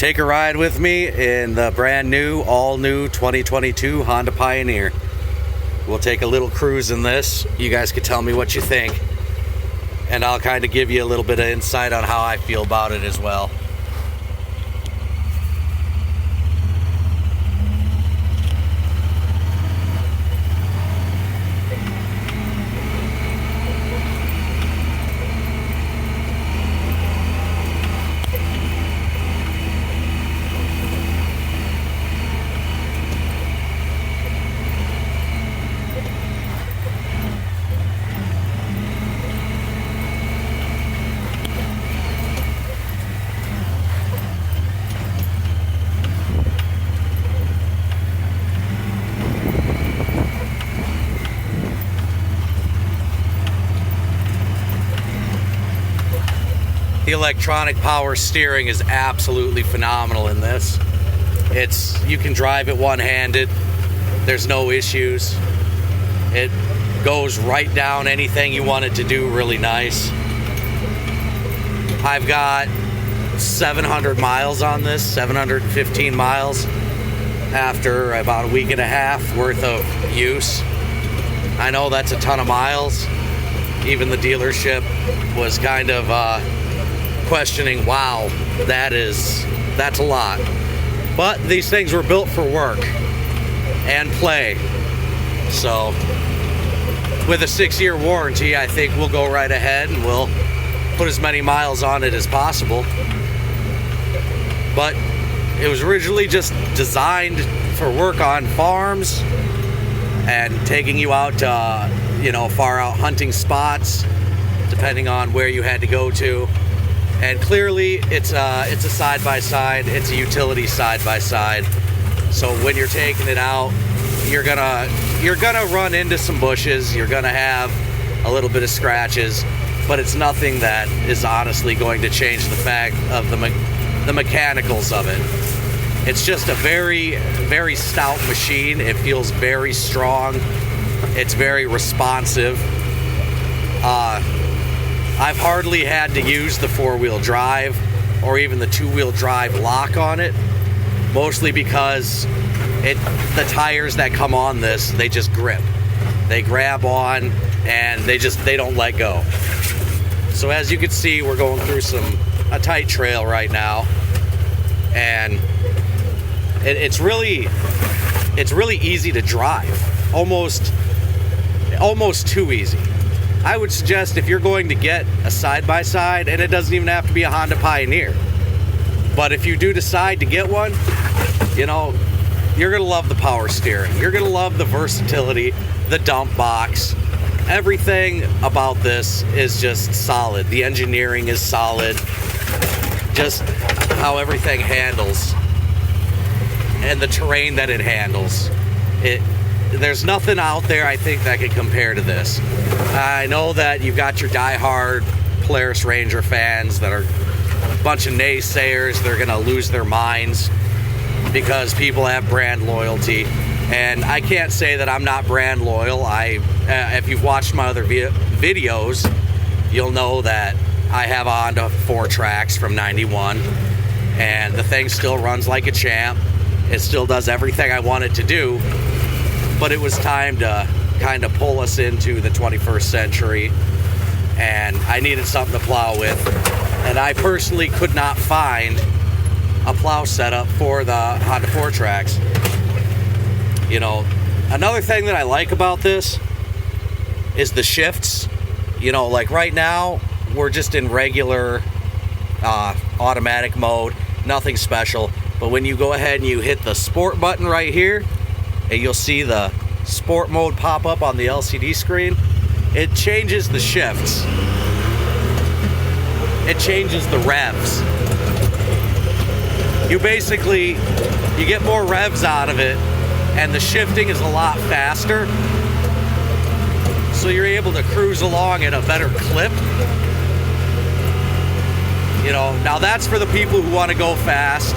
Take a ride with me in the brand new, all new 2022 Honda Pioneer. We'll take a little cruise in this. You guys can tell me what you think, and I'll kind of give you a little bit of insight on how I feel about it as well. The electronic power steering is absolutely phenomenal in this. You can drive it one-handed. There's no issues. It goes right down anything you want it to do really nice. I've got 700 miles on this, 715 miles after about a week and a half worth of use. I know that's a ton of miles. Even the dealership was kind of questioning, wow, that's a lot. But these things were built for work and play. So with a 6-year warranty, I think we'll go right ahead and we'll put as many miles on it as possible. But it was originally just designed for work on farms and taking you out to, far out hunting spots, depending on where you had to go to. And clearly, it's a side-by-side. It's a utility side-by-side. So when you're taking it out, you're gonna run into some bushes. You're gonna have a little bit of scratches, but it's nothing that is honestly going to change the fact of the mechanicals of it. It's just a very, very stout machine. It feels very strong. It's very responsive. I've hardly had to use the 4-wheel drive or even the 2-wheel drive lock on it, mostly because the tires that come on this, they just grip. They grab on and they don't let go. So as you can see, we're going through a tight trail right now, and it's really easy to drive, almost too easy. I would suggest if you're going to get a side-by-side, and it doesn't even have to be a Honda Pioneer, but if you do decide to get one, you're going to love the power steering. You're going to love the versatility, the dump box. Everything about this is just solid. The engineering is solid. Just how everything handles and the terrain that it handles. There's nothing out there, I think, that can compare to this. I know that you've got your die-hard Polaris Ranger fans that are a bunch of naysayers. They're going to lose their minds because people have brand loyalty. And I can't say that I'm not brand loyal. If you've watched my other videos, you'll know that I have a Honda 4Trax from '91. And the thing still runs like a champ. It still does everything I want it to do. But it was time to kind of pull us into the 21st century, and I needed something to plow with. And I personally could not find a plow setup for the Honda 4Trax. Another thing that I like about this is the shifts. Like right now, we're just in regular automatic mode, nothing special. But when you go ahead and you hit the sport button right here, and you'll see the sport mode pop up on the LCD screen. It changes the shifts. It changes the revs. You get more revs out of it, and the shifting is a lot faster. So you're able to cruise along at a better clip. Now that's for the people who want to go fast.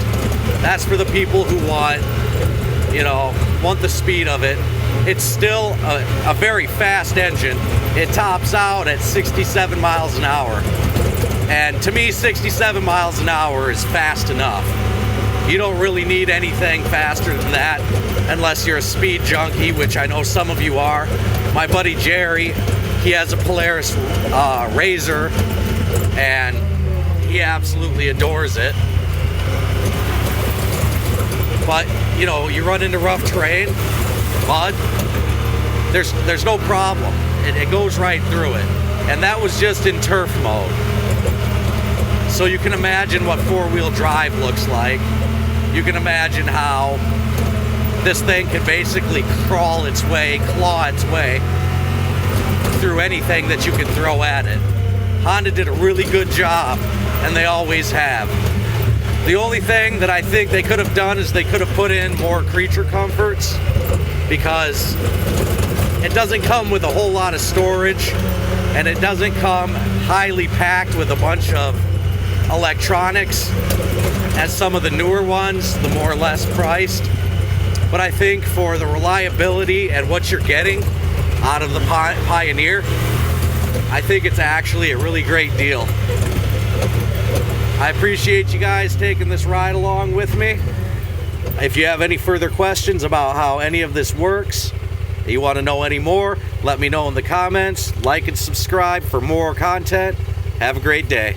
That's for the people who want the speed of it. It's still a very fast engine. It tops out at 67 miles an hour. And to me, 67 miles an hour is fast enough. You don't really need anything faster than that unless you're a speed junkie, which I know some of you are. My buddy Jerry, he has a Polaris Razor, and he absolutely adores it. But, you know, you run into rough terrain, mud, there's no problem. It goes right through it. And that was just in turf mode. So you can imagine what four-wheel drive looks like. You can imagine how this thing can basically claw its way through anything that you can throw at it. Honda did a really good job, and they always have. The only thing that I think they could have done is they could have put in more creature comforts, because it doesn't come with a whole lot of storage, and it doesn't come highly packed with a bunch of electronics as some of the newer ones, the more or less priced. But I think for the reliability and what you're getting out of the Pioneer, I think it's actually a really great deal. I appreciate you guys taking this ride along with me. If you have any further questions about how any of this works, you want to know any more, let me know in the comments. Like and subscribe for more content. Have a great day.